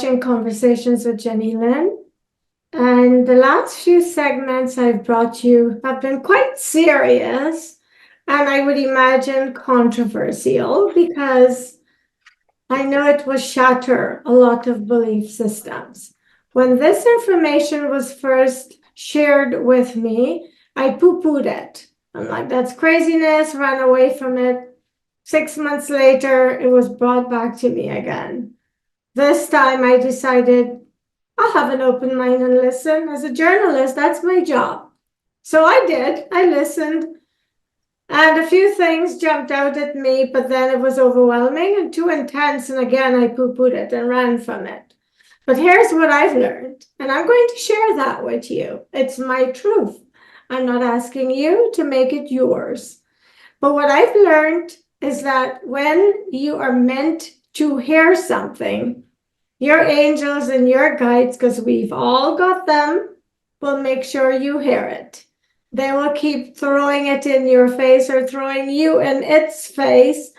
watching Conversations with Jennylyn. And the last few segments I've brought you have been quite serious and I would imagine controversial because I know it will shatter a lot of belief systems. When this information was first shared with me, I poo-pooed it. I'm like, that's craziness, ran away from it. 6 months later, it was brought back to me again. This time I decided I'll have an open mind and listen. As a journalist, that's my job. So I did. I listened. And a few things jumped out at me, but then it was overwhelming and too intense. And again, I poo-pooed it and ran from it. But here's what I've learned, and I'm going to share that with you. It's my truth. I'm not asking you to make it yours. But what I've learned is that when you are meant to hear something, your angels and your guides, because we've all got them, will make sure you hear it. They will keep throwing it in your face or throwing you in its face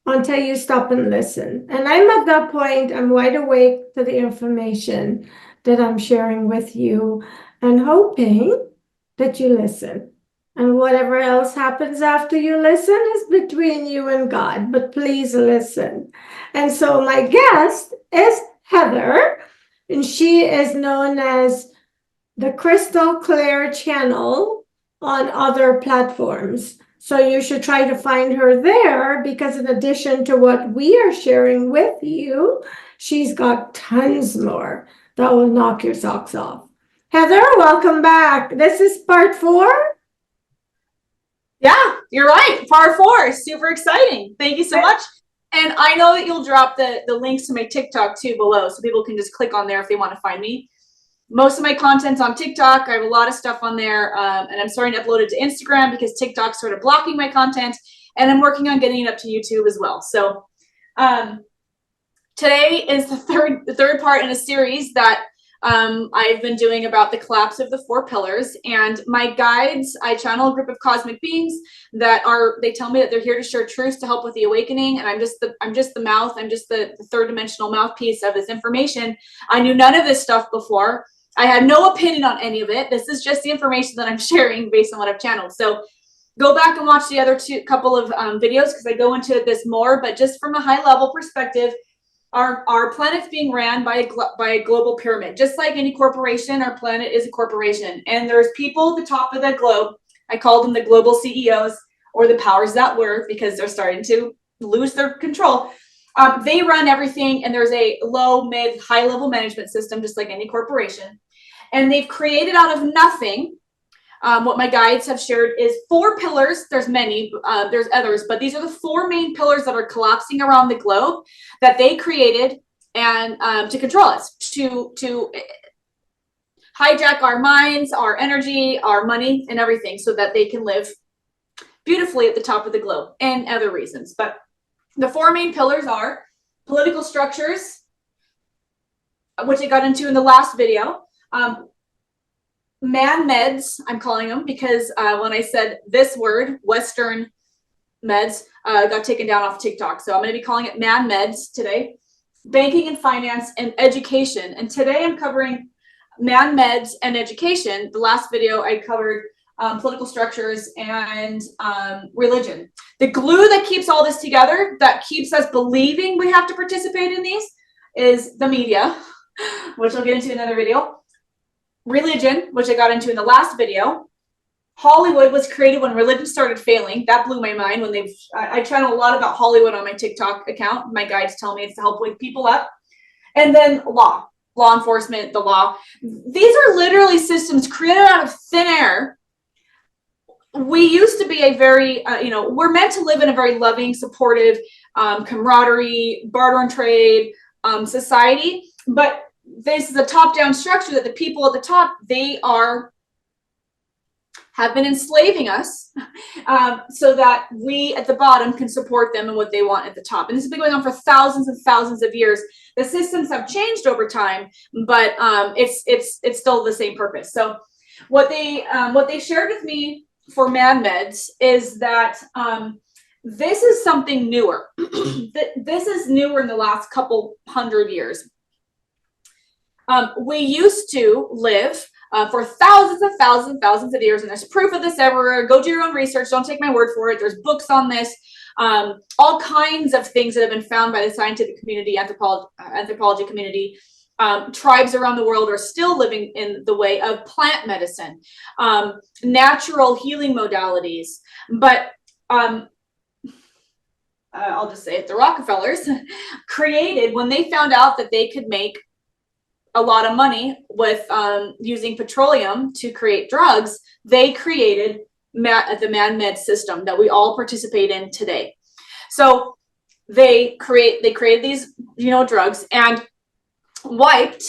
until you stop and listen. And I'm at that point, I'm wide awake to the information that I'm sharing with you and hoping that you listen. And whatever else happens after you listen is between you and God, but please listen. And so my guest is Heather, and she is known as the Crystal Clear Channel on other platforms. So you should try to find her there because in addition to what we are sharing with you, she's got tons more that will knock your socks off. Heather, welcome back. This is part 4. Yeah, you're right. Part 4. Super exciting. Thank you so much. And I know that you'll drop the links to my TikTok too below so people can just click on there if they want to find me. Most of my content's on TikTok. I have a lot of stuff on there, and I'm starting to upload it to Instagram because TikTok's sort of blocking my content, and I'm working on getting it up to YouTube as well. So today is the third part in a series that I've been doing about the collapse of the 4 pillars. And my guides, I channel a group of cosmic beings that they tell me that they're here to share truths to help with the awakening. And I'm just the mouth. I'm just the third dimensional mouthpiece of this information. I knew none of this stuff before. I had no opinion on any of it. This is just the information that I'm sharing based on what I've channeled. So go back and watch the other couple of videos because I go into this more, but just from a high level perspective, our planet's being ran by a global pyramid. Just like any corporation, our planet is a corporation. And there's people at the top of the globe. I call them the global CEOs or the powers that were because they're starting to lose their control. They run everything, and there's a low, mid, high level management system, just like any corporation. And they've created out of nothing. What my guides have shared is 4 pillars. There's many, there's others, but these are the 4 main pillars that are collapsing around the globe that they created and to control us, to hijack our minds, our energy, our money, and everything so that they can live beautifully at the top of the globe and other reasons. But the 4 main pillars are political structures, which I got into in the last video. Man-meds, I'm calling them because when I said this word, Western meds, got taken down off TikTok. So I'm going to be calling it man-meds today. Banking and finance and education. And today I'm covering man-meds and education. The last video I covered political structures and religion. The glue that keeps all this together, that keeps us believing we have to participate in these, is the media, which I'll get into in another video. Religion, which I got into in the last video. Hollywood was created when religion started failing. That blew my mind when I channel a lot about Hollywood on my TikTok account. My guides tell me it's to help wake people up. And then law enforcement, the law. These are literally systems created out of thin air. We used to be a very, we're meant to live in a very loving, supportive, camaraderie, barter and trade society. But this is a top-down structure that the people at the top, have been enslaving us so that we at the bottom can support them and what they want at the top. And this has been going on for thousands and thousands of years. The systems have changed over time, but it's still the same purpose. So what they shared with me for man-meds is that this is something newer. This is newer in the last couple hundred years. We used to live for thousands of years, and there's proof of this everywhere. Go do your own research. Don't take my word for it. There's books on this. All kinds of things that have been found by the scientific community, anthropology community. Tribes around the world are still living in the way of plant medicine, natural healing modalities. But I'll just say it, the Rockefellers created, when they found out that they could make a lot of money with using petroleum to create drugs, they created the man-med system that we all participate in today. So they created these, drugs, and wiped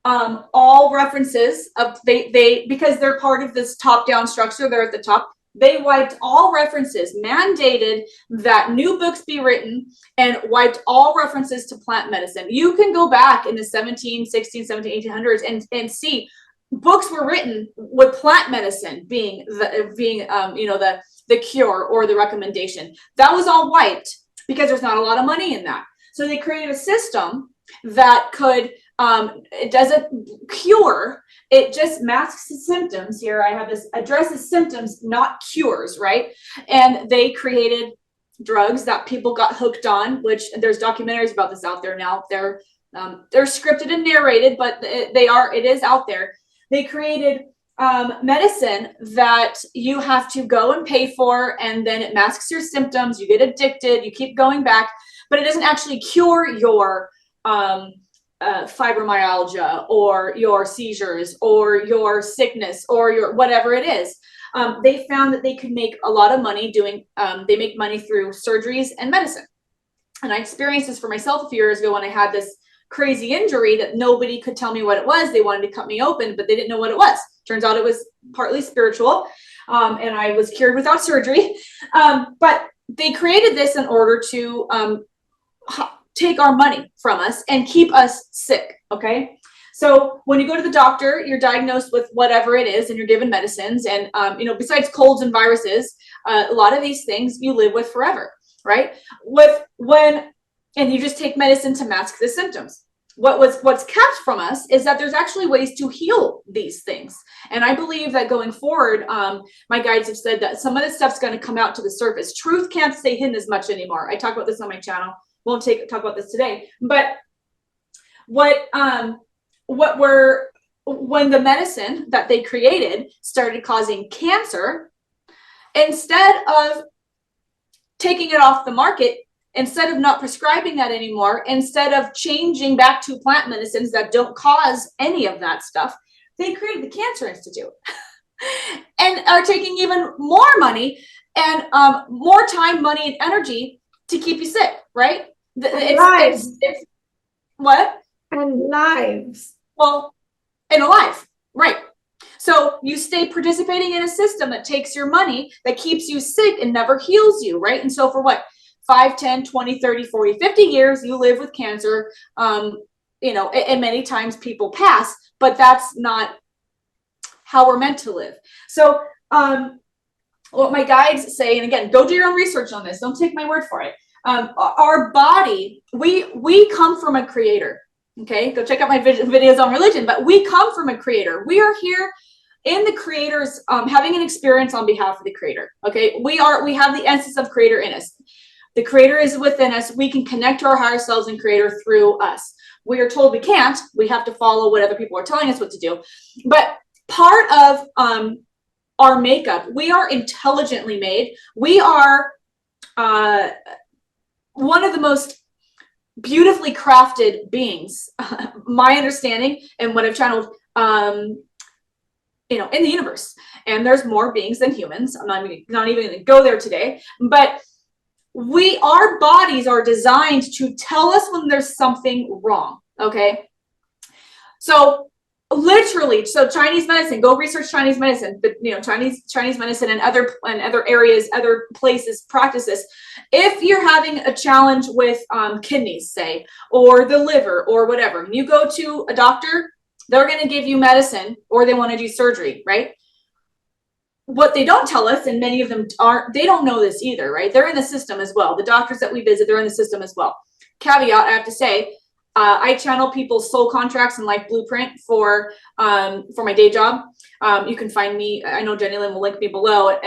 all references of because they're part of this top-down structure. They're at the top. They wiped all references, mandated that new books be written, and wiped all references to plant medicine. You can go back in the 1800s and see books were written with plant medicine being the cure or the recommendation. That was all wiped because there's not a lot of money in that. So they created a system that could, it doesn't cure, it just masks the symptoms. Here I have this, addresses symptoms, not cures, right? And they created drugs that people got hooked on, which there's documentaries about this out there now. They're scripted and narrated, but it is out there. They created medicine that you have to go and pay for, and then it masks your symptoms. You get addicted, you keep going back, but it doesn't actually cure your fibromyalgia or your seizures or your sickness or your whatever it is. They found that they could make a lot of money doing, they make money through surgeries and medicine. And I experienced this for myself a few years ago when I had this crazy injury that nobody could tell me what it was. They wanted to cut me open, but they didn't know what it was. Turns out it was partly spiritual, and I was cured without surgery. But they created this in order to take our money from us and keep us sick. Okay. So when you go to the doctor, you're diagnosed with whatever it is, and you're given medicines. And, besides colds and viruses, a lot of these things you live with forever, right? And you just take medicine to mask the symptoms. What's kept from us is that there's actually ways to heal these things. And I believe that going forward, my guides have said that some of this stuff's going to come out to the surface. Truth can't stay hidden as much anymore. I talk about this on my channel. Won't talk about this today, but when the medicine that they created started causing cancer, instead of taking it off the market, instead of not prescribing that anymore, instead of changing back to plant medicines that don't cause any of that stuff, they created the Cancer Institute and are taking even more money and more time, money, and energy to keep you sick, right? It's what? And lives. Well, and alive, right? So you stay participating in a system that takes your money, that keeps you sick and never heals you, right? And so for what? 5, 10, 20, 30, 40, 50 years, you live with cancer, and many times people pass, but that's not how we're meant to live. So what my guides say, and again, go do your own research on this. Don't take my word for it. Our body, we come from a creator. Okay, go check out my videos on religion, but we come from a creator. We are here in the creator's, having an experience on behalf of the creator. Okay, we have the essence of creator in us. The creator is within us. We can connect to our higher selves and creator through us. We are told we can't. We have to follow what other people are telling us what to do. But part of our makeup, we are intelligently made. We are one of the most beautifully crafted beings, my understanding and what I've channeled, in the universe. And there's more beings than humans. I'm not even going to go there today, but our bodies are designed to tell us when there's something wrong. Okay. So literally, Chinese medicine, go research Chinese medicine, but Chinese medicine and other areas, other places, practices. If you're having a challenge with kidneys, say, or the liver or whatever, and you go to a doctor, they're going to give you medicine, or they want to do surgery, right? What they don't tell us, and many of them they don't know this either, right? They're in the system as well. The doctors that we visit, they're in the system as well. Caveat, I have to say, I channel people's soul contracts and life blueprint for my day job. You can find me. I know Jennylyn will link me below.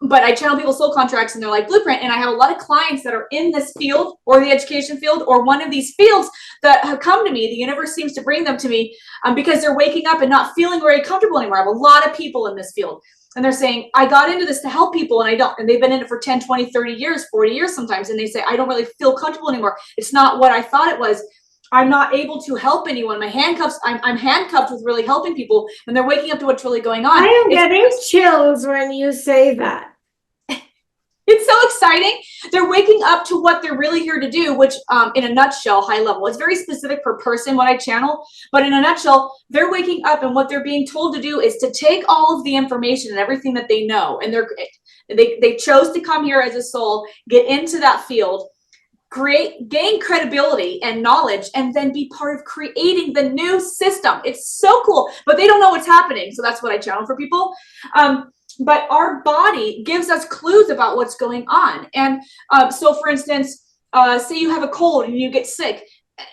But I channel people's soul contracts and their life blueprint. And I have a lot of clients that are in this field or the education field or one of these fields that have come to me. The universe seems to bring them to me because they're waking up and not feeling very comfortable anymore. I have a lot of people in this field. And they're saying, I got into this to help people and I don't. And they've been in it for 10, 20, 30 years, 40 years sometimes. And they say, I don't really feel comfortable anymore. It's not what I thought it was. I'm not able to help anyone. My handcuffs, I'm handcuffed with really helping people, and they're waking up to what's really going on. I am getting chills when you say that. It's so exciting. They're waking up to what they're really here to do, which in a nutshell, high level, it's very specific per person, what I channel. But in a nutshell, they're waking up and what they're being told to do is to take all of the information and everything that they know. And they chose to come here as a soul, get into that field, gain credibility and knowledge, and then be part of creating the new system. It's so cool, but they don't know what's happening. So that's what I channel for people. But our body gives us clues about what's going on. And so for instance, say you have a cold and you get sick,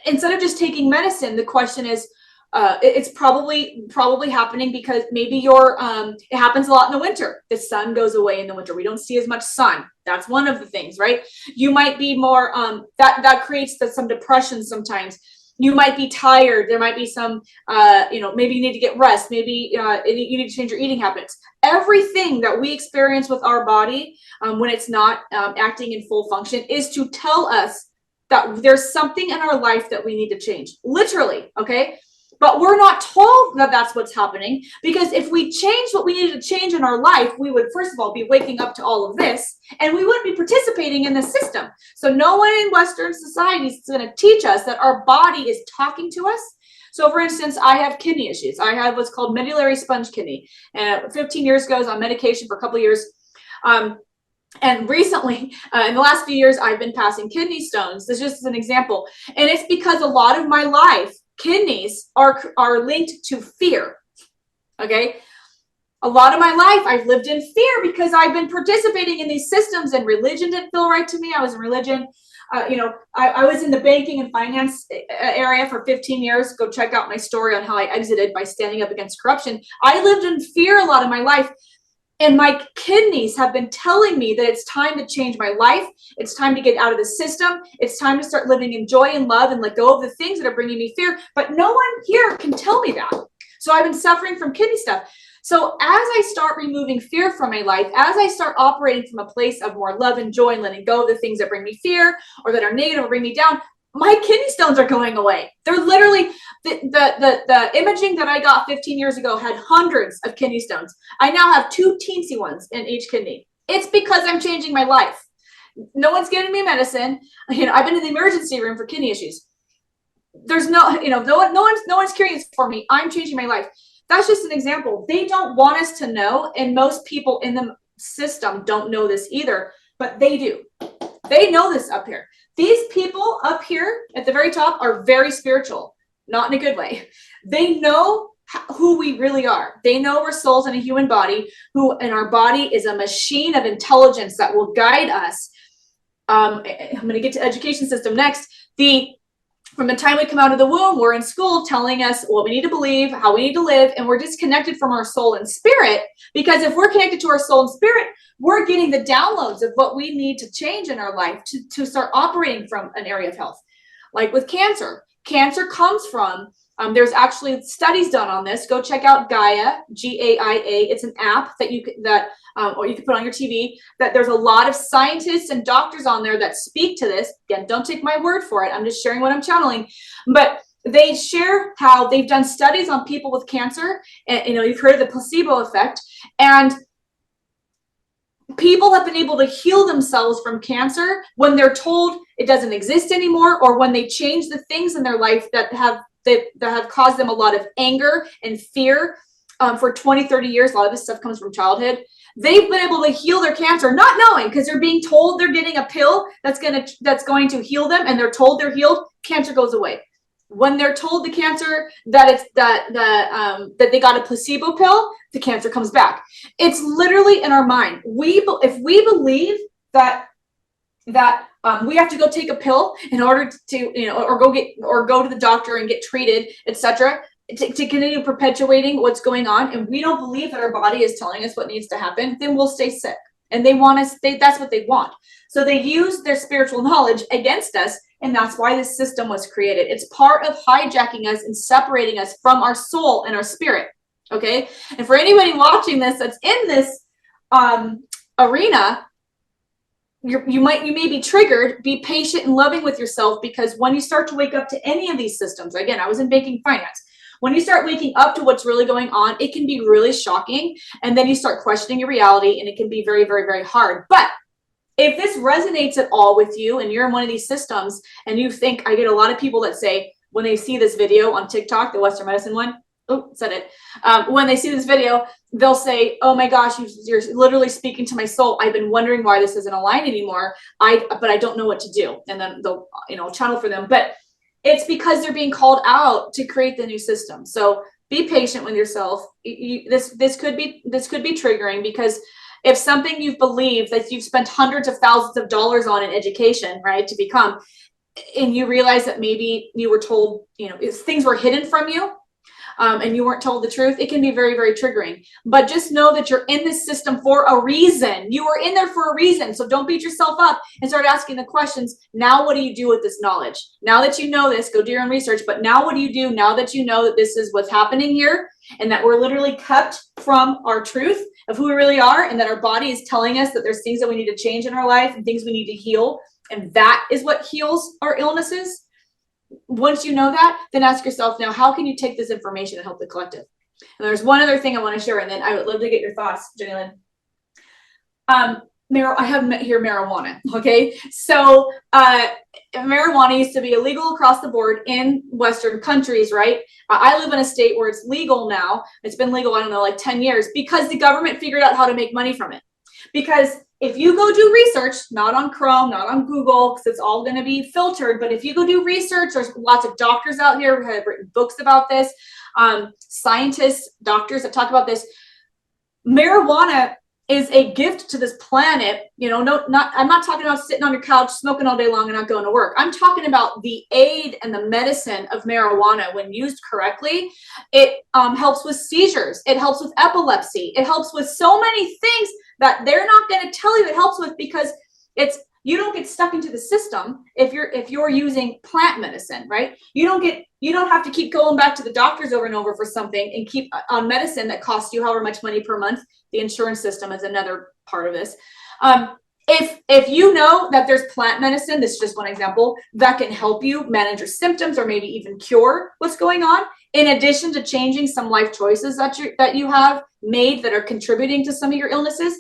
instead of just taking medicine, the question is, it's probably happening because maybe it happens a lot in the winter. The sun goes away in the winter. We don't see as much sun. That's one of the things, right? You might be more, that creates some depression sometimes. You might be tired. There might be some, maybe you need to get rest. Maybe you need to change your eating habits. Everything that we experience with our body when it's not acting in full function is to tell us that there's something in our life that we need to change. Literally, okay? But we're not told that that's what's happening, because if we change what we needed to change in our life, we would, first of all, be waking up to all of this, and we wouldn't be participating in the system. So no one in Western society is going to teach us that our body is talking to us. So for instance, I have kidney issues. I have what's called medullary sponge kidney. And 15 years ago, I was on medication for a couple of years. And recently, in the last few years, I've been passing kidney stones. This is just an example. And it's because a lot of my life, kidneys are linked to fear. Okay. A lot of my life, I've lived in fear because I've been participating in these systems, and religion didn't feel right to me. I was in religion. I was in the banking and finance area for 15 years. Go check out my story on how I exited by standing up against corruption. I lived in fear a lot of my life. And my kidneys have been telling me that it's time to change my life. It's time to get out of the system. It's time to start living in joy and love and let go of the things that are bringing me fear. But no one here can tell me that. So I've been suffering from kidney stuff. So as I start removing fear from my life, as I start operating from a place of more love and joy and letting go of the things that bring me fear or that are negative or bring me down, my kidney stones are going away. They're literally, the imaging that I got 15 years ago had hundreds of kidney stones. I now have 2 teensy ones in each kidney. It's because I'm changing my life. No one's giving me medicine. I've been in the emergency room for kidney issues. There's no one's curing this for me. I'm changing my life. That's just an example. They don't want us to know, and most people in the system don't know this either, but they do. They know this up here. These people up here at the very top are very spiritual, not in a good way. They know who we really are. They know we're souls in a human body, and our body is a machine of intelligence that will guide us. I'm going to get to education system next. From the time we come out of the womb, we're in school telling us what we need to believe, how we need to live, and we're disconnected from our soul and spirit, because if we're connected to our soul and spirit, we're getting the downloads of what we need to change in our life to start operating from an area of health. Like with cancer. Cancer comes from, there's actually studies done on this. Go check out Gaia, G-A-I-A. It's an app that you can put on your TV, that there's a lot of scientists and doctors on there that speak to this. Again, don't take my word for it. I'm just sharing what I'm channeling. But they share how they've done studies on people with cancer. And, you've heard of the placebo effect. And people have been able to heal themselves from cancer when they're told it doesn't exist anymore, or when they change the things in their life that have caused them a lot of anger and fear for 20, 30 years. A lot of this stuff comes from childhood. They've been able to heal their cancer, not knowing, because they're being told they're getting a pill that's going to heal them, and they're told they're healed. Cancer goes away. When they're told the cancer that they got a placebo pill, the cancer comes back. It's literally in our mind. If we believe that that we have to go take a pill in order to, or go to the doctor and get treated, etc., to continue perpetuating what's going on, and we don't believe that our body is telling us what needs to happen, then we'll stay sick. And they want us, that's what they want. So they use their spiritual knowledge against us, and that's why this system was created. It's part of hijacking us and separating us from our soul and our spirit. Okay. And for anybody watching this that's in this arena, you may be triggered. Be patient and loving with yourself, because when you start to wake up to any of these systems, again, I was in banking finance. When you start waking up to what's really going on, it can be really shocking. And then you start questioning your reality, and it can be very, very, very hard. But if this resonates at all with you and you're in one of these systems and you think, I get a lot of people that say when they see this video on TikTok, the Western medicine one, when they see this video, they'll say, oh my gosh, you're literally speaking to my soul. I've been wondering why this isn't aligned anymore. But I don't know what to do. And then they'll, channel for them. But it's because they're being called out to create the new system. So be patient with yourself. This could be triggering, because if something you've believed that you've spent hundreds of thousands of dollars on in education, right, to become, and you realize that maybe you were told, things were hidden from you, and you weren't told the truth, it can be very, very triggering. But just know that you're in this system for a reason. You are in there for a reason. So don't beat yourself up and start asking the questions. Now, what do you do with this knowledge? Now that you know this, go do your own research. But now what do you do now that you know that this is what's happening here, and that we're literally kept from our truth of who we really are, and that our body is telling us that there's things that we need to change in our life and things we need to heal. And that is what heals our illnesses. Once you know that, then ask yourself, now, how can you take this information and help the collective? And there's one other thing I want to share, and then I would love to get your thoughts, Jennylyn. I have here marijuana. Okay. So, marijuana used to be illegal across the board in Western countries, right? I live in a state where it's legal now. It's been legal, I don't know, like 10 years, because the government figured out how to make money from it. Because if you go do research, not on Chrome, not on Google, because it's all going to be filtered, but if you go do research, there's lots of doctors out here who have written books about this, scientists, doctors that talk about this. Marijuana is a gift to this planet. I'm not talking about sitting on your couch smoking all day long and not going to work. I'm talking about the aid and the medicine of marijuana. When used correctly, it helps with seizures. It helps with epilepsy. It helps with so many things that they're not going to tell you it helps with, because you don't get stuck into the system if you're using plant medicine, right? You don't have to keep going back to the doctors over and over for something and keep on medicine that costs you however much money per month. The insurance system is another part of this. If you know that there's plant medicine, this is just one example, that can help you manage your symptoms or maybe even cure what's going on, in addition to changing some life choices that you have made that are contributing to some of your illnesses,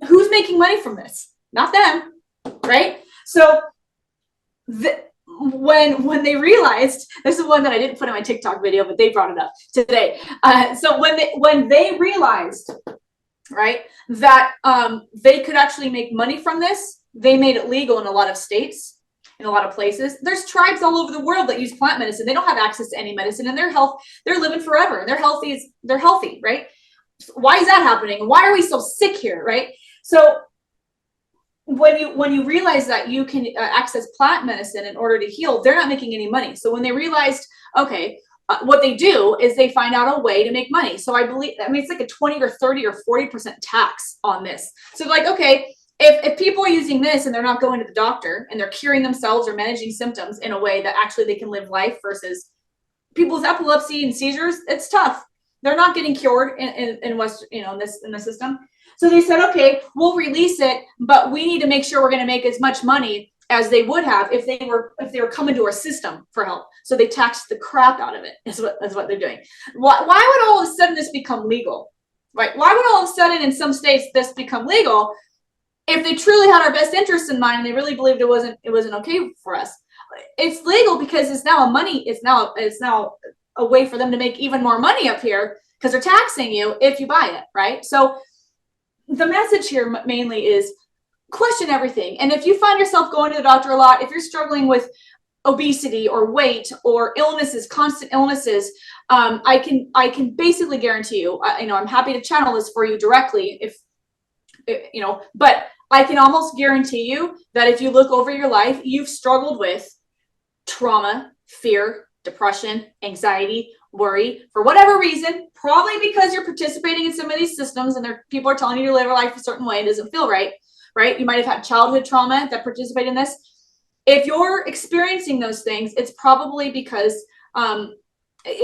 who's making money from this? Not them, right? So when they realized, this is one that I didn't put in my TikTok video, but they brought it up today. So when they realized, right, that they could actually make money from this, they made it legal in a lot of states, in a lot of places. There's tribes all over the world that use plant medicine. They don't have access to any medicine, and they're living forever, and they're healthy, right? Why is that happening? Why are we so sick here, right? So when you realize that you can access plant medicine in order to heal, they're not making any money. So when they realized, okay, what they do is they find out a way to make money. So it's like a 20 or 30 or 40% tax on this. So like, okay, if people are using this and they're not going to the doctor and they're curing themselves or managing symptoms in a way that actually they can live life, versus people with epilepsy and seizures, it's tough. They're not getting cured in West, in the system. So they said, okay, we'll release it, but we need to make sure we're going to make as much money as they would have if they were coming to our system for help. So they taxed the crap out of it. Is what they're doing. Why would all of a sudden this become legal, right? Why would all of a sudden in some states this become legal if they truly had our best interests in mind and they really believed it wasn't okay for us? It's legal because it's now a way for them to make even more money up here, because they're taxing you if you buy it, right? So the message here mainly is question everything. And if you find yourself going to the doctor a lot, if you're struggling with obesity or weight or illnesses, constant illnesses, I can basically guarantee you, I'm happy to channel this for you directly but I can almost guarantee you that if you look over your life, you've struggled with trauma, fear, depression, anxiety, worry, for whatever reason, probably because you're participating in some of these systems and people are telling you to live a life a certain way. It doesn't feel right, right? You might have had childhood trauma that participate in this. If you're experiencing those things, it's probably because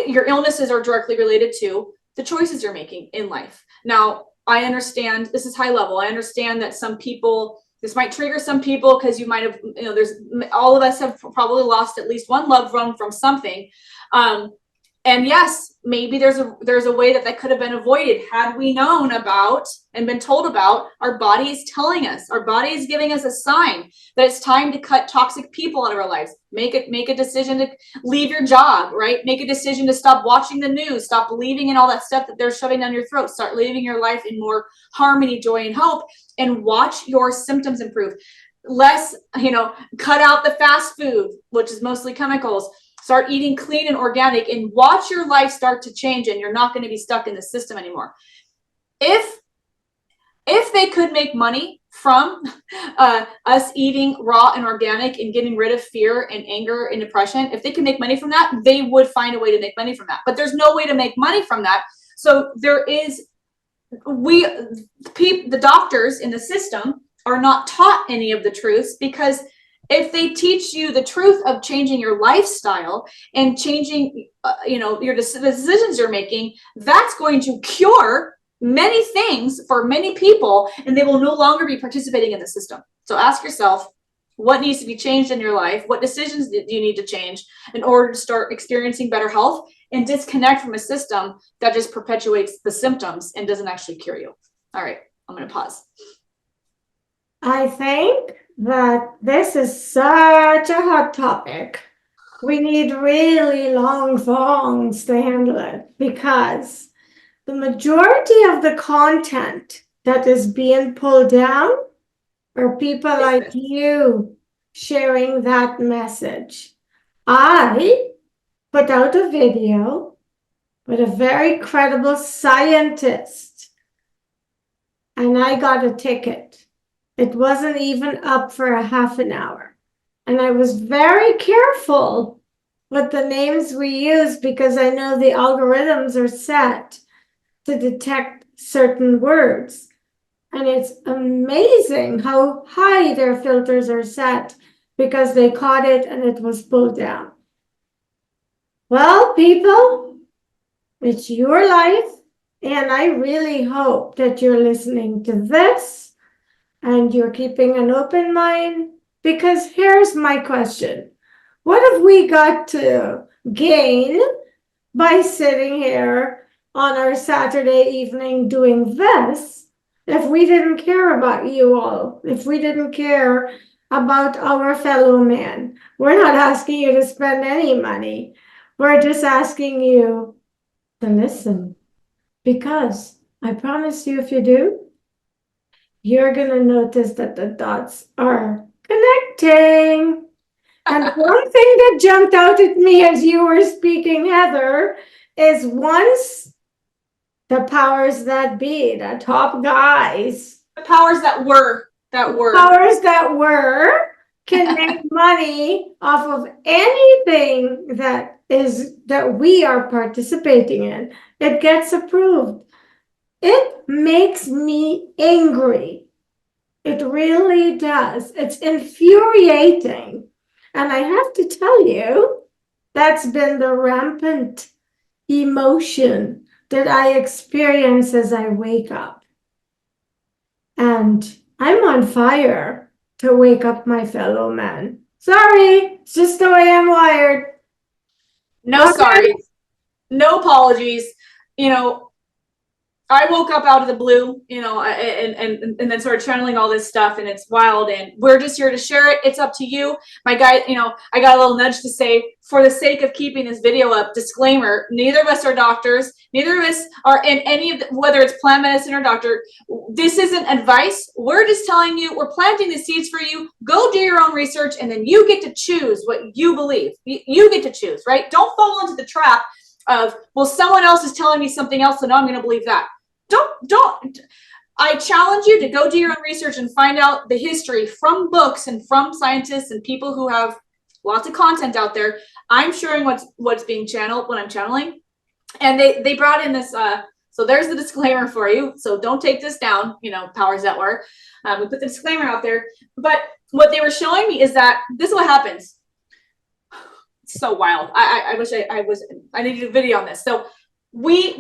your illnesses are directly related to the choices you're making in life. Now, I understand this is high level. I understand that some people, this might trigger some people because you might have, there's all of us have probably lost at least one loved one from something. And yes, maybe there's a way that could have been avoided had we known about and been told about. Our body is telling us, our body is giving us a sign that it's time to cut toxic people out of our lives. Make a decision to leave your job, right? Make a decision to stop watching the news, stop believing in all that stuff that they're shoving down your throat, start living your life in more harmony, joy, and hope, and watch your symptoms improve. Less, cut out the fast food, which is mostly chemicals. Start eating clean and organic and watch your life start to change, and you're not going to be stuck in the system anymore. If they could make money from us eating raw and organic and getting rid of fear and anger and depression, if they can make money from that, they would find a way to make money from that. But there's no way to make money from that. So the doctors in the system are not taught any of the truths, because if they teach you the truth of changing your lifestyle and changing, the decisions you're making, that's going to cure many things for many people, and they will no longer be participating in the system. So ask yourself, what needs to be changed in your life? What decisions do you need to change in order to start experiencing better health and disconnect from a system that just perpetuates the symptoms and doesn't actually cure you? All right, I'm going to pause. I think that this is such a hot topic. We need really long thongs to handle it, because the majority of the content that is being pulled down are people like you sharing that message. I put out a video with a very credible scientist, and I got a ticket. It wasn't even up for a half an hour. And I was very careful with the names we use, because I know the algorithms are set to detect certain words. And it's amazing how high their filters are set, because they caught it and it was pulled down. Well, people, it's your life. And I really hope that you're listening to this and you're keeping an open mind, because here's my question. What have we got to gain by sitting here on our Saturday evening doing this if we didn't care about you all, if we didn't care about our fellow man? We're not asking you to spend any money. We're just asking you to listen, because I promise you, if you do, you're going to notice that the dots are connecting. And one thing that jumped out at me as you were speaking, Heather, is once the powers that be, the top guys, the powers that were, can make money off of anything that we are participating in, it gets approved. It makes me angry. It really does. It's infuriating. And I have to tell you, that's been the rampant emotion that I experience as I wake up. And I'm on fire to wake up my fellow man. Sorry, it's just the way I'm wired. No, sorry. No apologies. I woke up out of the blue, and then started channeling all this stuff, and it's wild, and we're just here to share it. It's up to you. My guy, I got a little nudge to say, for the sake of keeping this video up, disclaimer, neither of us are doctors. Neither of us are in any of whether it's plant medicine or doctor. This isn't advice. We're just telling you, we're planting the seeds for you. Go do your own research, and then you get to choose what you believe. You get to choose, right? Don't fall into the trap of, well, someone else is telling me something else, so now I'm going to believe that. Don't. I challenge you to go do your own research and find out the history from books and from scientists and people who have lots of content out there. I'm sharing what's being channeled when I'm channeling. And they brought in this, so there's the disclaimer for you. So don't take this down, powers that were. We put the disclaimer out there. But what they were showing me is that this is what happens. It's so wild. I wish I need to do a video on this. So we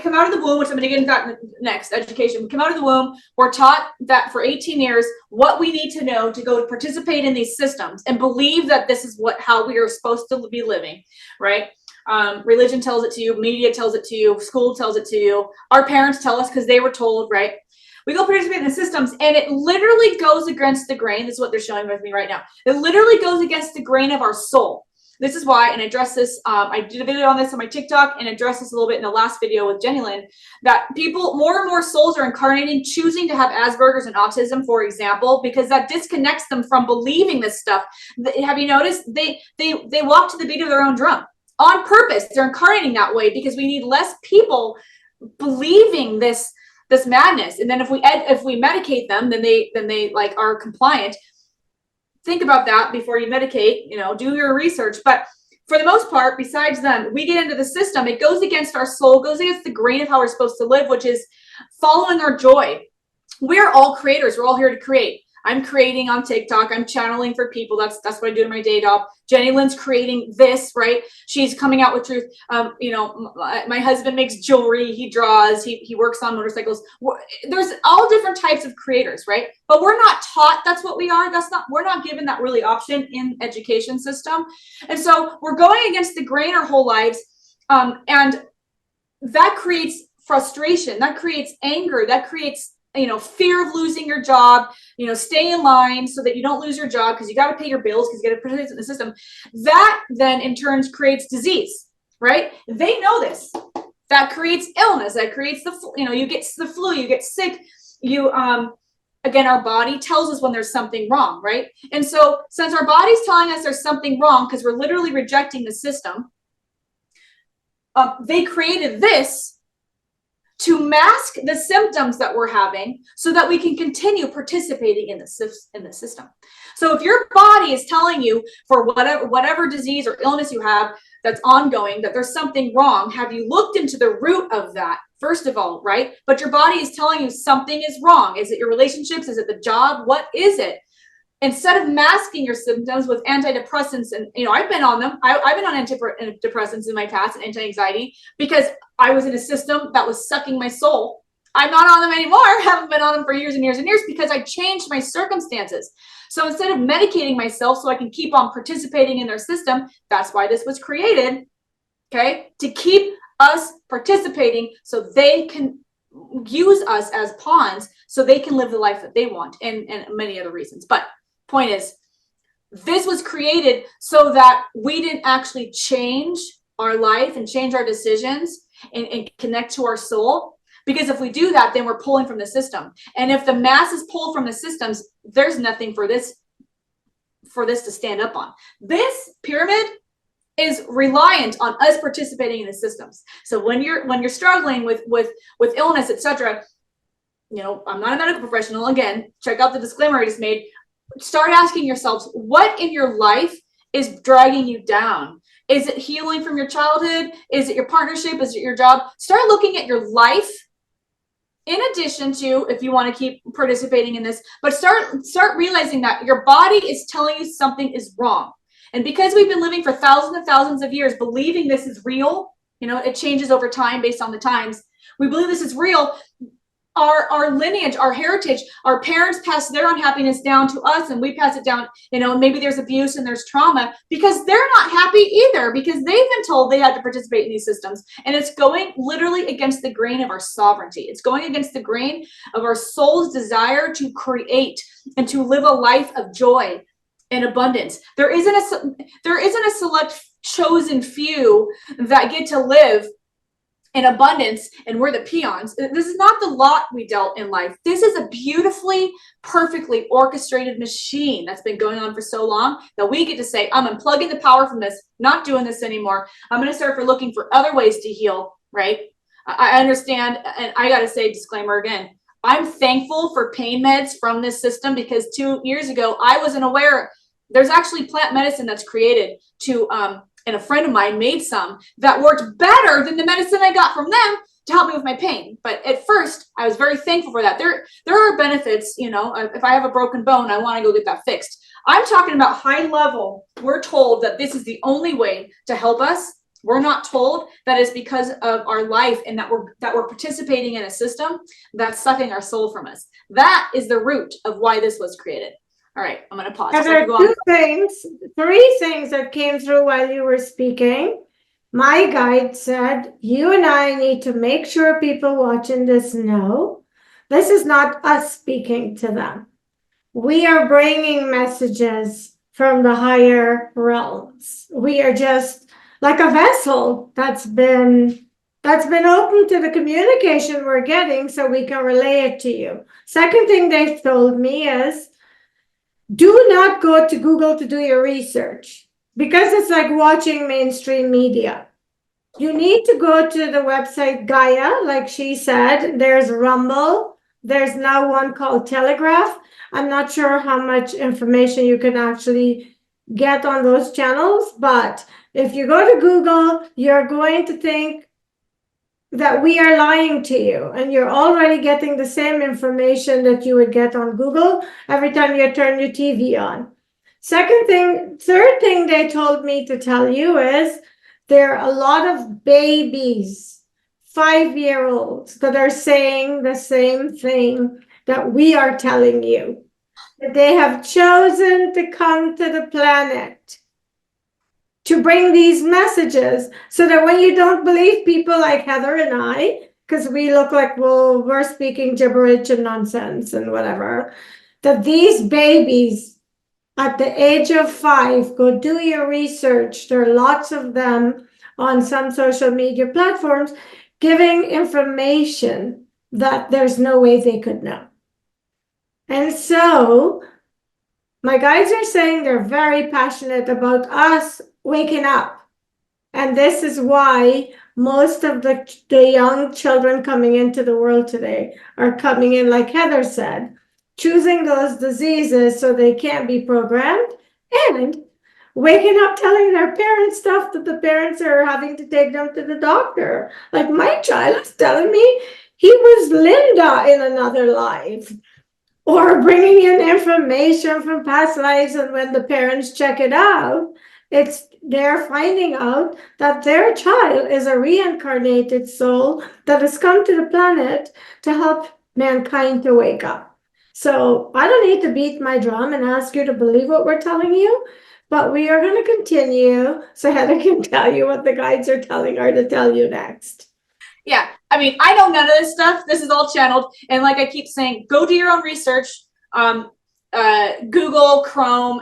come out of the womb, which I'm going to get into that next, education. We come out of the womb. We're taught that for 18 years, what we need to know to go participate in these systems and believe that this is how we are supposed to be living, right? Religion tells it to you, media tells it to you, school tells it to you, our parents tell us because they were told, right? We go participate in the systems, and it literally goes against the grain. This is what they're showing with me right now. It literally goes against the grain of our soul. This is why, and I address this, I did a video on this on my TikTok and addressed this a little bit in the last video with Jennylyn, that more and more souls are incarnating, choosing to have Asperger's and autism, for example, because that disconnects them from believing this stuff. Have you noticed? They walk to the beat of their own drum. On purpose. They're incarnating that way because we need less people believing this madness. And then if we medicate them, then they like are compliant. Think about that before you medicate, do your research. But for the most part, besides them, we get into the system. It goes against our soul, goes against the grain of how we're supposed to live, which is following our joy. We're all creators. We're all here to create. I'm creating on TikTok. I'm channeling for people. That's what I do in my day job. Jennylyn's creating this, right? She's coming out with truth. My husband makes jewelry. He draws. He works on motorcycles. There's all different types of creators, right? But we're not taught that's what we are. We're not given that really option in education system. And so we're going against the grain our whole lives. And that creates frustration. That creates anger. That creates fear of losing your job, stay in line so that you don't lose your job because you got to pay your bills because you got to participate in the system. That then in turn creates disease, right? They know this. That creates illness. That creates you get the flu, you get sick. Again, our body tells us when there's something wrong, right? And so since our body's telling us there's something wrong because we're literally rejecting the system, they created this to mask the symptoms that we're having so that we can continue participating in the system. So if your body is telling you for whatever disease or illness you have that's ongoing, that there's something wrong, have you looked into the root of that, first of all, right? But your body is telling you something is wrong. Is it your relationships? Is it the job? What is it? Instead of masking your symptoms with antidepressants, and I've been on them. I've been on antidepressants in my past and anti-anxiety because I was in a system that was sucking my soul. I'm not on them anymore. I haven't been on them for years and years and years because I changed my circumstances. So instead of medicating myself so I can keep on participating in their system, that's why this was created, okay, to keep us participating so they can use us as pawns so they can live the life that they want and many other reasons. But point is, this was created so that we didn't actually change our life and change our decisions and connect to our soul. Because if we do that, then we're pulling from the system. And if the masses pull from the systems, there's nothing for this to stand up on. This pyramid is reliant on us participating in the systems. So when you're struggling with illness, etc., I'm not a medical professional. Again, check out the disclaimer I just made. Start asking yourselves, what in your life is dragging you down? Is it healing from your childhood? Is it your partnership? Is it your job? Start looking at your life in addition to, if you want to keep participating in this, but start realizing that your body is telling you something is wrong. And because we've been living for thousands and thousands of years believing this is real, it changes over time based on the times. We believe this is real. Our lineage, our heritage, our parents pass their unhappiness down to us and we pass it down, maybe there's abuse and there's trauma because they're not happy either because they've been told they had to participate in these systems. And it's going literally against the grain of our sovereignty. It's going against the grain of our soul's desire to create and to live a life of joy and abundance. There isn't a select chosen few that get to live in abundance and we're the peons. This is not the lot we dealt in life. This is a beautifully, perfectly orchestrated machine that's been going on for so long that we get to say, I'm unplugging the power from this, not doing this anymore. I'm going to start looking for other ways to heal, right? I understand, and I got to say, disclaimer again, I'm thankful for pain meds from this system, because 2 years ago, I wasn't aware there's actually plant medicine that's created to, and a friend of mine made some that worked better than the medicine I got from them to help me with my pain. But at first, I was very thankful for that. There are benefits, you know, if I have a broken bone, I want to go get that fixed. I'm talking about high level. We're told that this is the only way to help us. We're not told that it's because of our life and that we're participating in a system that's sucking our soul from us. That is the root of why this was created. All right, I'm going to pause. And there are three things that came through while you were speaking. My guide said, you and I need to make sure people watching this know this is not us speaking to them. We are bringing messages from the higher realms. We are just like a vessel that's been open to the communication we're getting, so we can relay it to you. Second thing they've told me is, do not go to Google to do your research, because it's like watching mainstream media. You need to go to the website Gaia, like she said. There's Rumble. There's now one called Telegraph. I'm not sure how much information you can actually get on those channels, but if you go to Google, you're going to think that we are lying to you, and you're already getting the same information that you would get on Google every time you turn your TV on. Third thing they told me to tell you is there are a lot of babies, 5-year-olds, that are saying the same thing that we are telling you. That they have chosen to come to the planet to bring these messages, so that when you don't believe people like Heather and I, because we look like, well, we're speaking gibberish and nonsense and whatever, that these babies at the age of 5, go do your research. There are lots of them on some social media platforms giving information that there's no way they could know. And so my guides are saying they're very passionate about us waking up. And this is why most of the young children coming into the world today are coming in, like Heather said, choosing those diseases so they can't be programmed, and waking up telling their parents stuff that the parents are having to take them to the doctor. Like my child is telling me he was Linda in another life. Or bringing in information from past lives, and when the parents check it out, they're finding out that their child is a reincarnated soul that has come to the planet to help mankind to wake up. So I don't need to beat my drum and ask you to believe what we're telling you, but we are going to continue so Heather can tell you what the guides are telling her to tell you next. Yeah, I mean, I know none of this stuff. This is all channeled. And like I keep saying, go do your own research. Google, Chrome.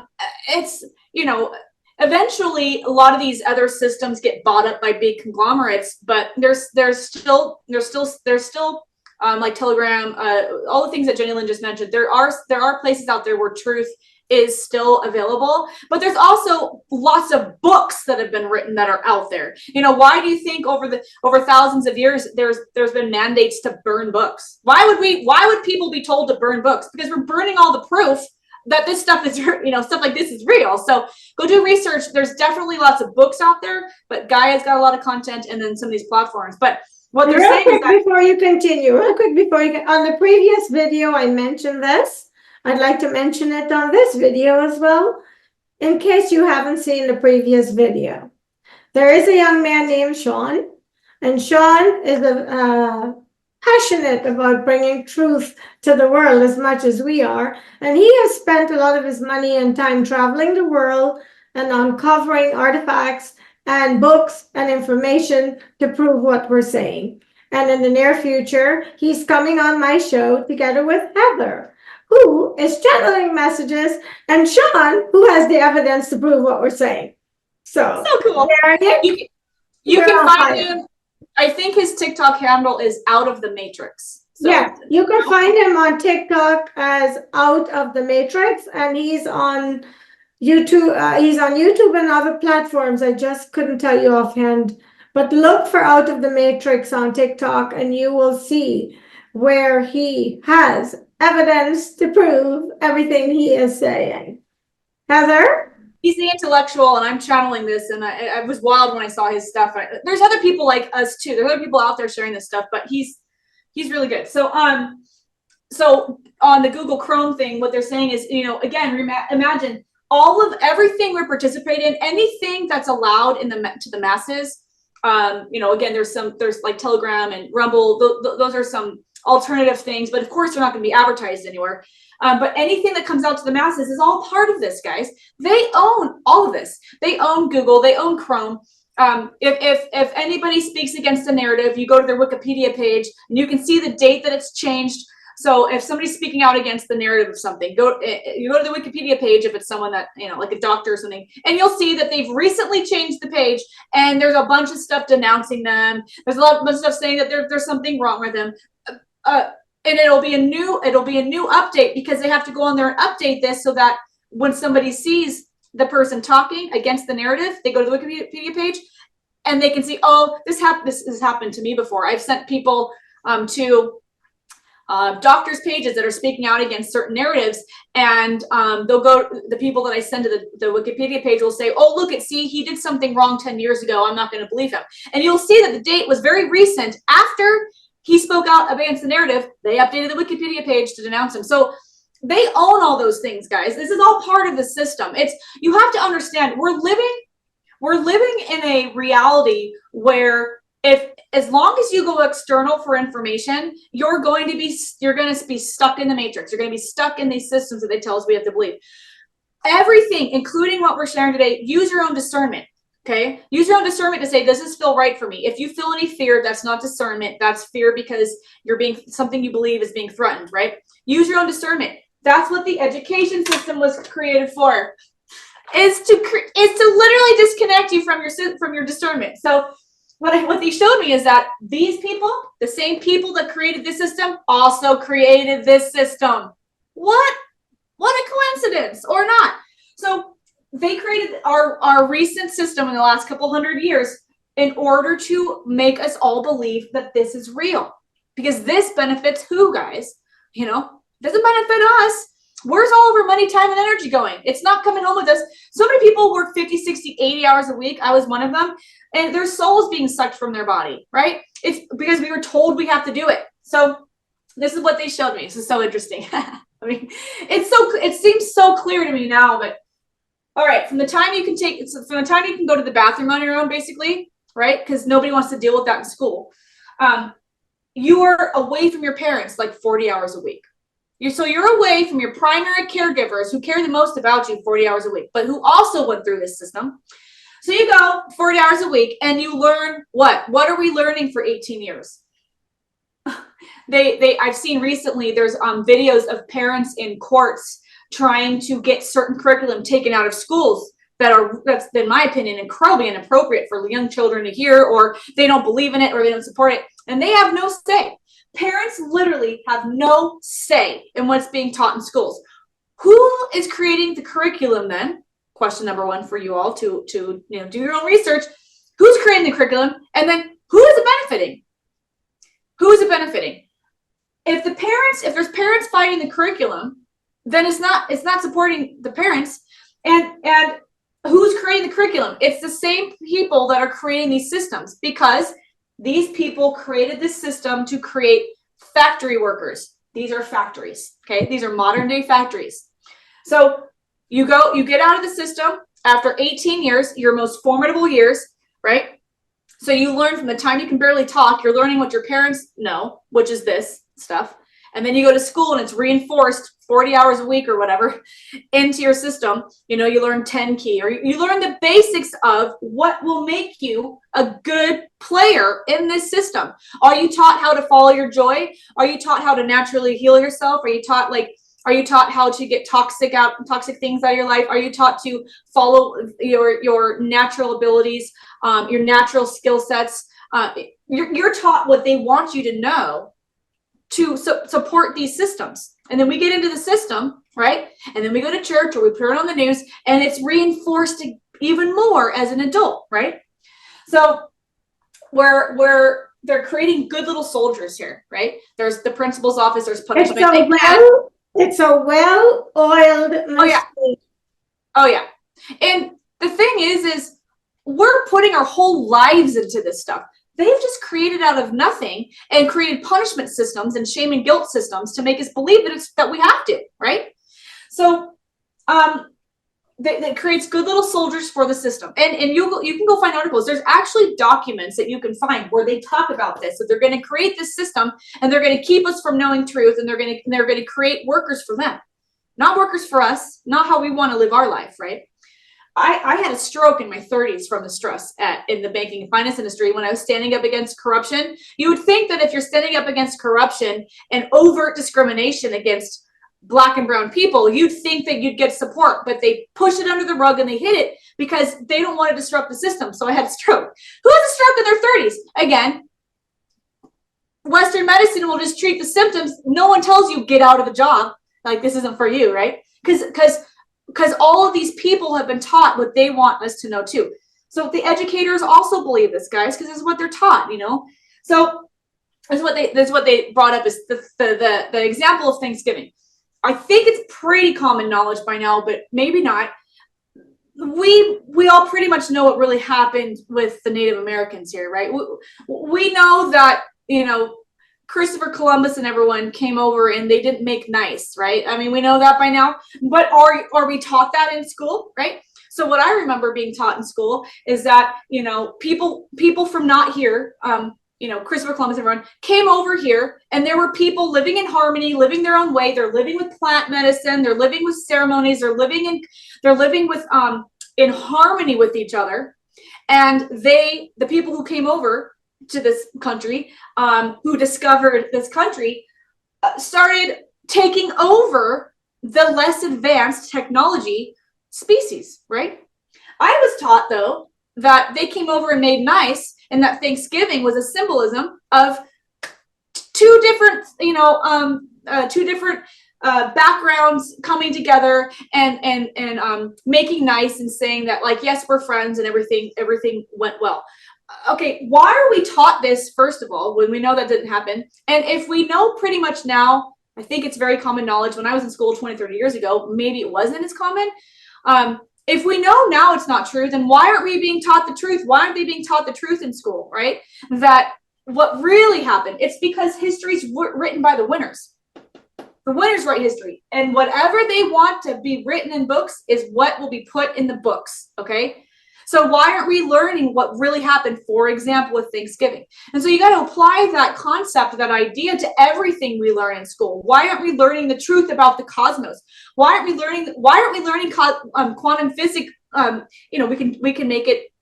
It's, you know, eventually a lot of these other systems get bought up by big conglomerates, but there's still like Telegram, all the things that Jennylyn just mentioned. There are places out there where truth is still available, but there's also lots of books that have been written that are out there. You know, why do you think over thousands of years there's been mandates to burn books? Why would people be told to burn books? Because we're burning all the proof that this stuff is, you know, stuff like this is real. So go do research. There's definitely lots of books out there, but Gaia's got a lot of content, and then some of these platforms. But what they're saying is that, before you continue, on the previous video I mentioned this. I'd like to mention it on this video as well, in case you haven't seen the previous video. There is a young man named Sean, and Sean is passionate about bringing truth to the world as much as we are, and he has spent a lot of his money and time traveling the world and uncovering artifacts and books and information to prove what we're saying. And in the near future, he's coming on my show together with Heather, who is channeling messages, and Sean, who has the evidence to prove what we're saying. So cool. You can find him. I think his TikTok handle is Out of the Matrix. So, yeah, you can find him on TikTok as Out of the Matrix, and he's on YouTube. He's on YouTube and other platforms. I just couldn't tell you offhand, but look for Out of the Matrix on TikTok, and you will see where he has evidence to prove everything he is saying. Heather? He's the intellectual, and I'm channeling this, and I was wild when I saw his stuff. There's other people like us too. There's other people out there sharing this stuff, but he's really good. So on the Google Chrome thing, what they're saying is, again, imagine all of everything we participate in, anything that's allowed to the masses. Again, there's like Telegram and Rumble. Those are some alternative things, but of course they're not going to be advertised anywhere. But anything that comes out to the masses is all part of this, guys. They own all of this. They own Google. They own Chrome. If anybody speaks against the narrative, you go to their Wikipedia page and you can see the date that it's changed. So if somebody's speaking out against the narrative of something, you go to the Wikipedia page if it's someone that, like a doctor or something, and you'll see that they've recently changed the page and there's a bunch of stuff denouncing them. There's a bunch of stuff saying that there's something wrong with them. And it'll be a new update because they have to go on there and update this so that when somebody sees the person talking against the narrative, they go to the Wikipedia page and they can see, oh, this has happened to me before. I've sent people to doctors' pages that are speaking out against certain narratives, and the people that I send to the Wikipedia page will say, oh, look, see, he did something wrong 10 years ago. I'm not going to believe him. And you'll see that the date was very recent after he spoke out against the narrative. They updated the Wikipedia page to denounce him. So they own all those things, guys. This is all part of the system. You have to understand, we're living in a reality where as long as you go external for information, you're going to be stuck in the matrix. You're going to be stuck in these systems that they tell us we have to believe. Everything, including what we're sharing today, use your own discernment. Okay, use your own discernment to say, does this feel right for me? If you feel any fear, that's not discernment. That's fear because something you believe is being threatened, right? Use your own discernment. That's what the education system was created for, is to literally disconnect you from your discernment. So what they showed me is that these people, the same people that created this system, also created this system. What a coincidence, or not? So they created our recent system in the last couple hundred years in order to make us all believe that this is real. Because this benefits who, guys? Doesn't benefit us. Where's all of our money, time, and energy going? It's not coming home with us. So many people work 50, 60, 80 hours a week. I was one of them. And their soul's being sucked from their body, right? It's because we were told we have to do it. So this is what they showed me. This is so interesting. I mean, it seems so clear to me now, but all right, from the time you can go to the bathroom on your own, basically, right? Because nobody wants to deal with that in school. You are away from your parents like 40 hours a week. You're away from your primary caregivers who care the most about you 40 hours a week, but who also went through this system. So you go 40 hours a week and you learn what? What are we learning for 18 years? I've seen recently, there's videos of parents in courts trying to get certain curriculum taken out of schools that's, in my opinion, incredibly inappropriate for young children to hear, or they don't believe in it, or they don't support it, and they have no say. Parents literally have no say in what's being taught in schools. Who is creating the curriculum then? Question number one for you all to do your own research. Who's creating the curriculum? And then who is it benefiting? Who is it benefiting? If there's parents fighting the curriculum, then it's not supporting the parents. And who's creating the curriculum? It's the same people that are creating these systems, because these people created this system to create factory workers. These are factories. Okay, these are modern day factories. So you get out of the system after 18 years, your most formidable years, right? So you learn from the time you can barely talk, you're learning what your parents know, which is this stuff. And then you go to school and it's reinforced 40 hours a week or whatever into your system. You learn 10 key, or you learn the basics of what will make you a good player in this system. Are you taught how to follow your joy? Are you taught how to naturally heal yourself? Are you taught how to get toxic things out of your life? Are you taught to follow your natural abilities, your natural skill sets? You're taught what they want you to know to support these systems. And then we get into the system, right? And then we go to church, or we put it on the news, and it's reinforced even more as an adult, right? So we're they're creating good little soldiers here, right? There's the principal's office, there's It's punishment. it's a well-oiled Oh yeah. machine. Oh yeah. And the thing is we're putting our whole lives into this stuff. They've just created out of nothing and created punishment systems and shame and guilt systems to make us believe that we have to, right? So that creates good little soldiers for the system. And you can go find articles. There's actually documents that you can find where they talk about this. So they're going to create this system and they're going to keep us from knowing truth, and they're going to create workers for them, not workers for us, not how we want to live our life, right? I had a stroke in my 30s from the stress in the banking and finance industry when I was standing up against corruption. You would think that if you're standing up against corruption and overt discrimination against Black and brown people, you'd think that you'd get support, but they push it under the rug and they hid it because they don't want to disrupt the system. So I had a stroke. Who has a stroke in their 30s? Again, Western medicine will just treat the symptoms. No one tells you get out of the job. Like, this isn't for you, right? Because all of these people have been taught what they want us to know too. So the educators also believe this, guys, because this is what they're taught, you know. So this is what they brought up is the example of Thanksgiving. I think it's pretty common knowledge by now, but maybe not. We all pretty much know what really happened with the Native Americans here, right? We know that, you know, Christopher Columbus and everyone came over and they didn't make nice, right? I mean, we know that by now, but are we taught that in school, right? So what I remember being taught in school is that, you know, people from not here, you know, Christopher Columbus, everyone came over here, and there were people living in harmony, living their own way. They're living with plant medicine. They're living with ceremonies. They're living with in harmony with each other. And the people who came over to this country, who discovered this country, started taking over the less advanced technology species, right? I was taught, though, that they came over and made nice, and that Thanksgiving was a symbolism of two different backgrounds coming together and making nice and saying that, like, yes, we're friends and everything went well. Okay, why are we taught this, first of all, when we know that didn't happen? And if we know pretty much now, I think it's very common knowledge. When I was in school 20, 30 years ago, maybe it wasn't as common. If we know now it's not true, then why aren't we being taught the truth? Why aren't they being taught the truth in school, right? That what really happened, it's because history's written by the winners. The winners write history. And whatever they want to be written in books is what will be put in the books, okay? So why aren't we learning what really happened, for example, with Thanksgiving? And so you got to apply that concept, that idea, to everything we learn in school. Why aren't we learning the truth about the cosmos? Why aren't we learning quantum physics? You know, we can make it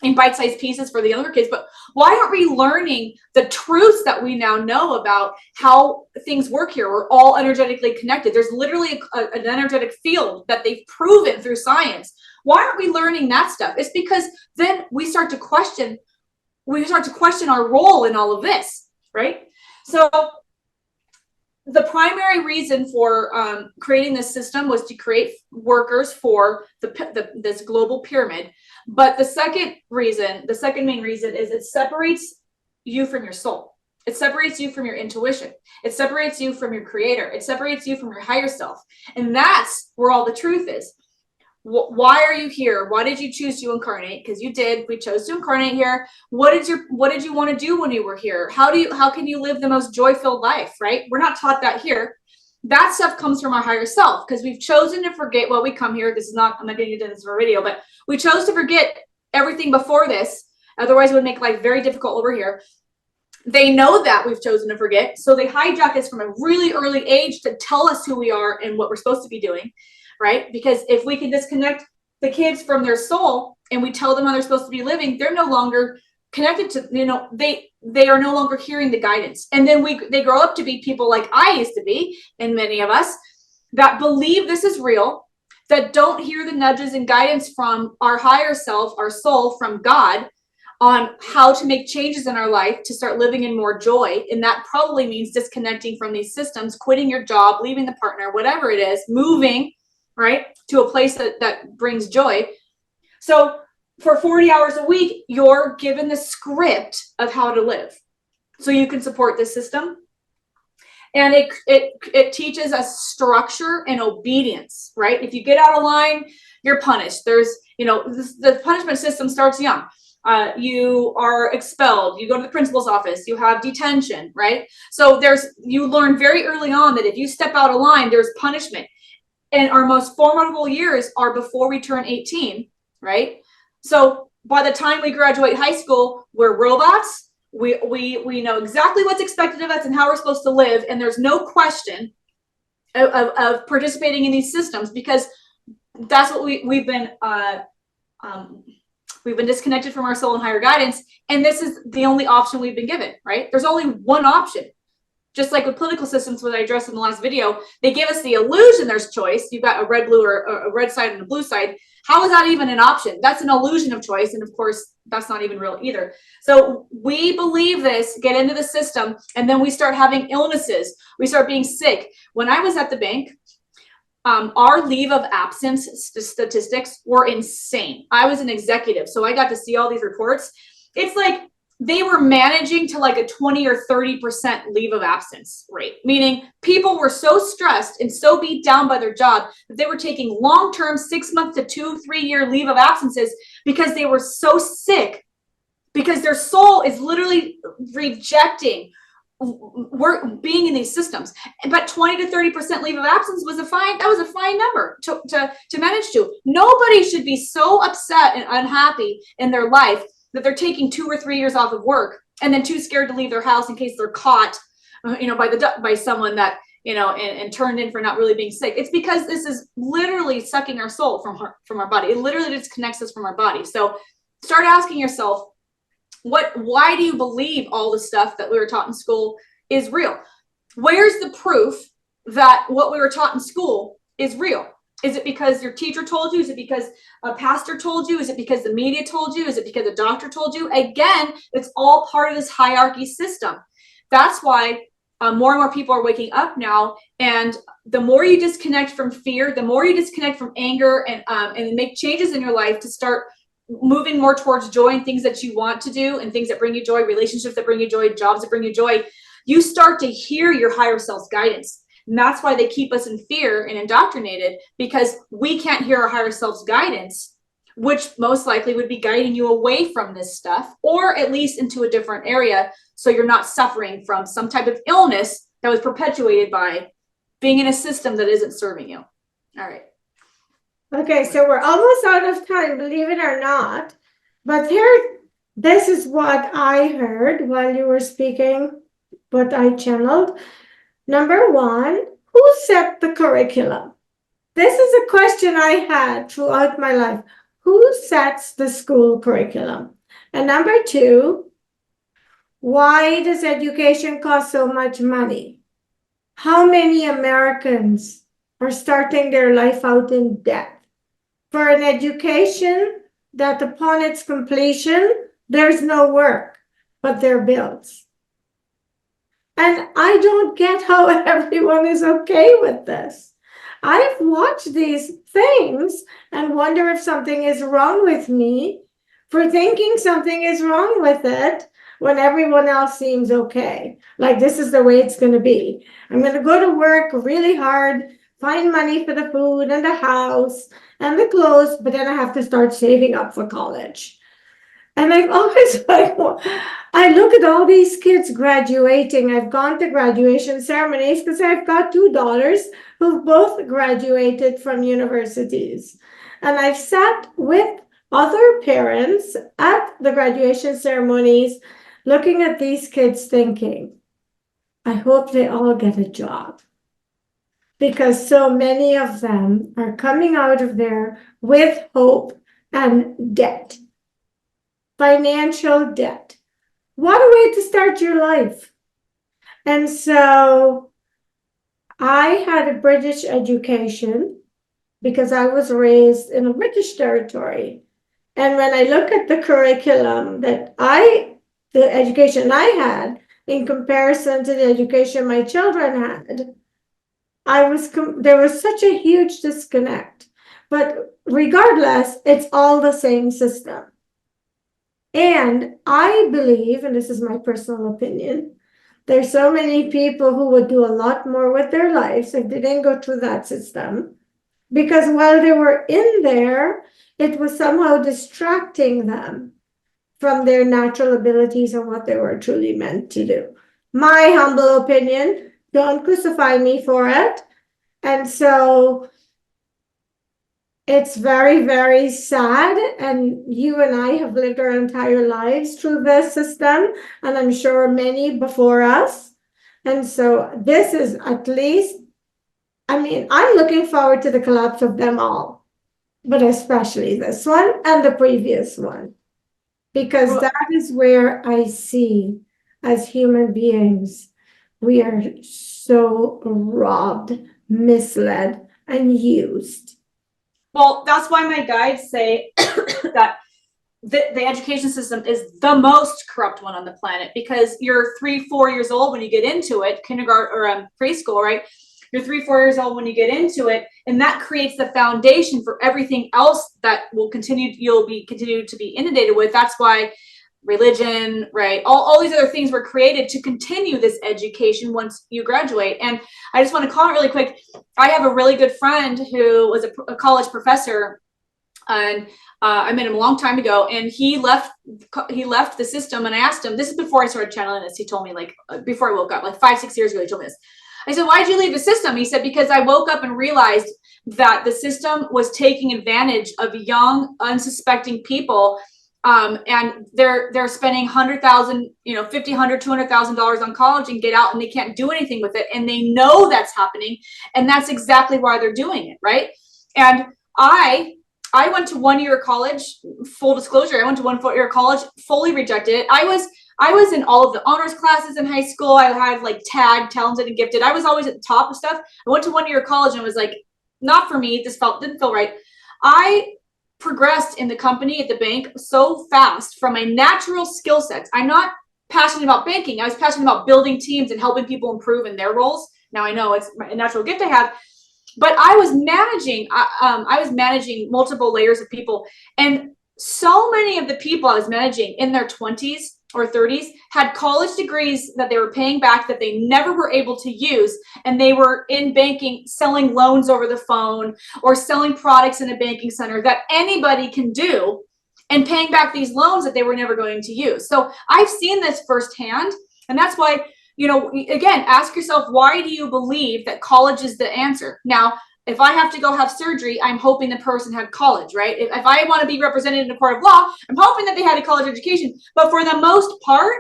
in bite-sized pieces for the younger kids, but why aren't we learning the truths that we now know about how things work here? We're all energetically connected. There's literally an energetic field that they've proven through science. Why aren't we learning that stuff? It's because then we start to question our role in all of this, right? So the primary reason for creating this system was to create workers for this global pyramid. But the second main reason is it separates you from your soul. It separates you from your intuition. It separates you from your creator. It separates you from your higher self. And that's where all the truth is. Why are you here? Why did you choose to incarnate? Because you did. We chose to incarnate here. What did you want to do when you were here? How can you live the most joy-filled life, right? We're not taught that here. That stuff comes from our higher self, because we've chosen to forget. Well, we come here. I'm not getting into this for a video, but we chose to forget everything before this. Otherwise, it would make life very difficult over here. They know that we've chosen to forget, so they hijack us from a really early age to tell us who we are and what we're supposed to be doing. Right? Because if we can disconnect the kids from their soul and we tell them how they're supposed to be living, they're no longer connected to, you know, they are no longer hearing the guidance. And then they grow up to be people like I used to be, and many of us, that believe this is real, that don't hear the nudges and guidance from our higher self, our soul, from God, on how to make changes in our life to start living in more joy. And that probably means disconnecting from these systems, quitting your job, leaving the partner, whatever it is, moving, right, to a place that brings joy. So for 40 hours a week, you're given the script of how to live. so you can support this system. And it teaches us structure and obedience, right? If you get out of line, you're punished. There's, the punishment system starts young. You are expelled, you go to the principal's office, you have detention, right? So you learn very early on that if you step out of line, there's punishment. And our most formidable years are before we turn 18, right? So by the time we graduate high school, we're robots. We know exactly what's expected of us and how we're supposed to live, and there's no question of participating in these systems, because that's what we've been disconnected from our soul and higher guidance, and this is the only option we've been given, right? There's only one option. Just like with political systems, what I addressed in the last video, they give us the illusion there's choice. You've got a red, blue, or a red side and a blue side. How is that even an option? That's an illusion of choice. And of course, that's not even real either. So we believe this, get into the system, and then we start having illnesses. We start being sick. When I was at the bank, our leave of absence statistics were insane. I was an executive, so I got to see all these reports. It's like they were managing to like a 20 or 30% leave of absence rate, meaning people were so stressed and so beat down by their job that they were taking long-term 6 month to 2-3 year leave of absences because they were so sick, because their soul is literally rejecting being in these systems. But 20 to 30% leave of absence was a fine number to manage to. Nobody should be so upset and unhappy in their life that they're taking 2 or 3 years off of work and then too scared to leave their house in case they're caught, by someone that, and turned in for not really being sick. It's because this is literally sucking our soul from our body. It literally disconnects us from our body. So start asking yourself, why do you believe all the stuff that we were taught in school is real? Where's the proof that what we were taught in school is real? Is it because your teacher told you? Is it because a pastor told you? Is it because the media told you? Is it because a doctor told you? Again, it's all part of this hierarchy system. That's why more and more people are waking up now. And the more you disconnect from fear, the more you disconnect from anger, and make changes in your life to start moving more towards joy and things that you want to do and things that bring you joy, relationships that bring you joy, jobs that bring you joy, you start to hear your higher self's guidance. And that's why they keep us in fear and indoctrinated, because we can't hear our higher self's guidance, which most likely would be guiding you away from this stuff, or at least into a different area, so you're not suffering from some type of illness that was perpetuated by being in a system that isn't serving you. All right. Okay, so we're almost out of time, believe it or not. But this is what I heard while you were speaking, what I channeled. Number one, who set the curriculum? This is a question I had throughout my life. Who sets the school curriculum? And number two, why does education cost so much money? How many Americans are starting their life out in debt for an education that upon its completion, there's no work, but there are bills? And I don't get how everyone is okay with this. I've watched these things and wonder if something is wrong with me for thinking something is wrong with it when everyone else seems okay. Like, this is the way it's going to be. I'm going to go to work really hard, find money for the food and the house and the clothes, but then I have to start saving up for college. And I've always I look at all these kids graduating. I've gone to graduation ceremonies because I've got 2 daughters who've both graduated from universities. And I've sat with other parents at the graduation ceremonies looking at these kids thinking, I hope they all get a job. Because so many of them are coming out of there with hope and debt. Financial debt. What a way to start your life. And so I had a British education because I was raised in a British territory. And when I look at the curriculum the education I had in comparison to the education my children had, there was such a huge disconnect. But regardless, it's all the same system. And I believe, and this is my personal opinion, there's so many people who would do a lot more with their lives if they didn't go through that system. Because while they were in there, it was somehow distracting them from their natural abilities and what they were truly meant to do. My humble opinion, don't crucify me for it. And so it's very, very sad. And you and I have lived our entire lives through this system, and I'm sure many before us. And so this is at least, I mean, I'm looking forward to the collapse of them all, but especially this one and the previous one, because that is where I see, as human beings, we are so robbed, misled, and used. Well, that's why my guides say that the education system is the most corrupt one on the planet, because you're 3-4 years old when you get into it, kindergarten or preschool, right? You're 3-4 years old when you get into it, and that creates the foundation for everything else that you'll continue to be inundated with. That's why religion, right? All these other things were created to continue this education once you graduate. And I just want to comment really quick. I have a really good friend who was a college professor, and I met him a long time ago, and he left the system. And I asked him, this is before I started channeling this. He told me, like, before I woke up, like 5-6 years ago, he told me this. I said, why did you leave the system? He said, because I woke up and realized that the system was taking advantage of young, unsuspecting people. And they're spending $100,000, $50, $100, $200,000 on college and get out, and they can't do anything with it. And they know that's happening. And that's exactly why they're doing it. Right. And I went to 1 year of college, full disclosure. I went to 1 year of college, fully rejected it. I was in all of the honors classes in high school. I had like tagged, talented, and gifted. I was always at the top of stuff. I went to 1 year of college and was like, not for me. This didn't feel right. I progressed in the company at the bank so fast from my natural skill sets. I'm not passionate about banking. I was passionate about building teams and helping people improve in their roles. Now I know it's a natural gift I have, but I was managing multiple layers of people. And so many of the people I was managing in their 20s or 30s had college degrees that they were paying back that they never were able to use. And they were in banking, selling loans over the phone or selling products in a banking center that anybody can do, and paying back these loans that they were never going to use. So I've seen this firsthand. And that's why, again, ask yourself, why do you believe that college is the answer? Now, if I have to go have surgery, I'm hoping the person had college, right? If I want to be represented in a court of law, I'm hoping that they had a college education. But for the most part,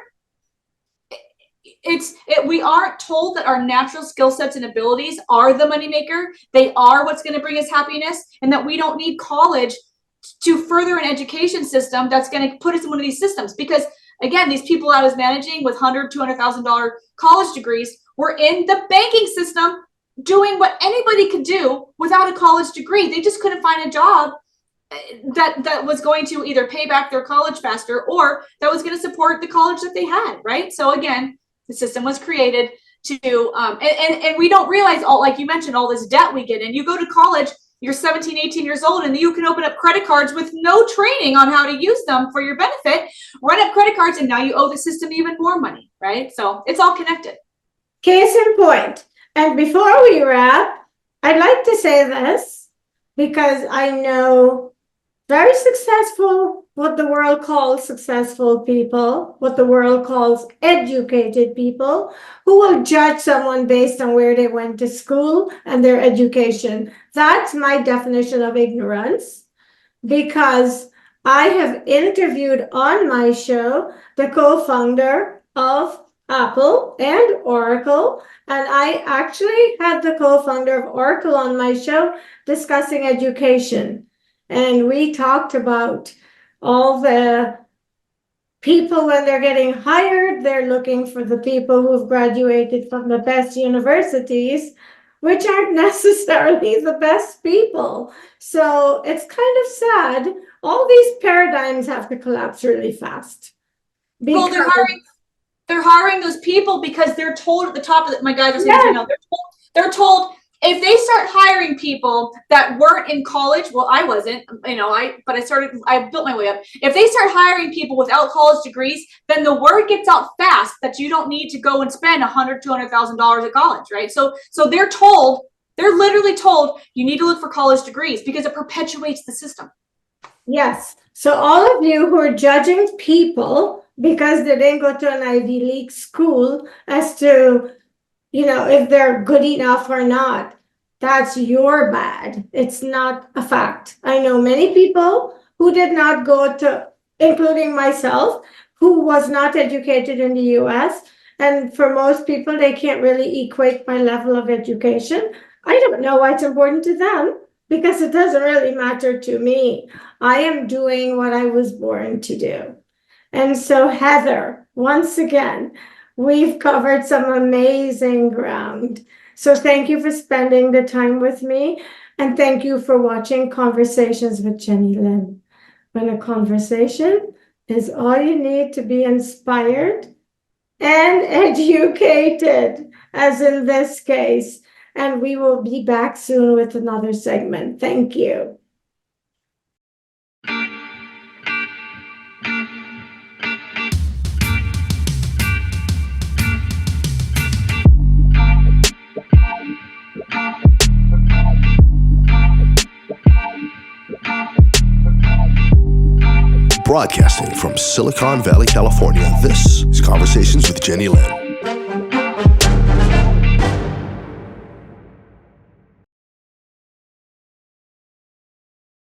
we aren't told that our natural skill sets and abilities are the moneymaker. They are what's going to bring us happiness, and that we don't need college to further an education system that's going to put us in one of these systems. Because again, these people I was managing with $100,000, $200,000 college degrees were in the banking system doing what anybody could do without a college degree. They just couldn't find a job that was going to either pay back their college faster or that was going to support the college that they had, right? So again, the system was created to, and we don't realize, all, like you mentioned, all this debt we get in. You go to college, you're 17, 18 years old, and you can open up credit cards with no training on how to use them for your benefit, run up credit cards, and now you owe the system even more money, right? So it's all connected. Case in point. And before we wrap, I'd like to say this, because I know very successful, what the world calls successful people, what the world calls educated people, who will judge someone based on where they went to school and their education. That's my definition of ignorance, because I have interviewed on my show the co-founder of Apple and Oracle, and I actually had the co-founder of Oracle on my show discussing education. And we talked about all the people, when they're getting hired, they're looking for the people who've graduated from the best universities, which aren't necessarily the best people. So it's kind of sad. All these paradigms have to collapse really fast. Well, they're hiring those people because they're told at the top of my guys are saying, they're told if they start hiring people that weren't in college, well, I wasn't, I built my way up. If they start hiring people without college degrees, then the word gets out fast that you don't need to go and spend $100,000-$200,000 at college, right? So they're literally told you need to look for college degrees because it perpetuates the system. Yes. So all of you who are judging people because they didn't go to an Ivy League school as to, if they're good enough or not, that's your bad. It's not a fact. I know many people who did not go to, including myself, who was not educated in the US. And for most people, they can't really equate my level of education. I don't know what's important to them because it doesn't really matter to me. I am doing what I was born to do. And so, Heather, once again, we've covered some amazing ground. So thank you for spending the time with me. And thank you for watching Conversations with Jennylyn. When a conversation is all you need to be inspired and educated, as in this case. And we will be back soon with another segment. Thank you. Broadcasting from Silicon Valley, California, this is Conversations with Jennylyn.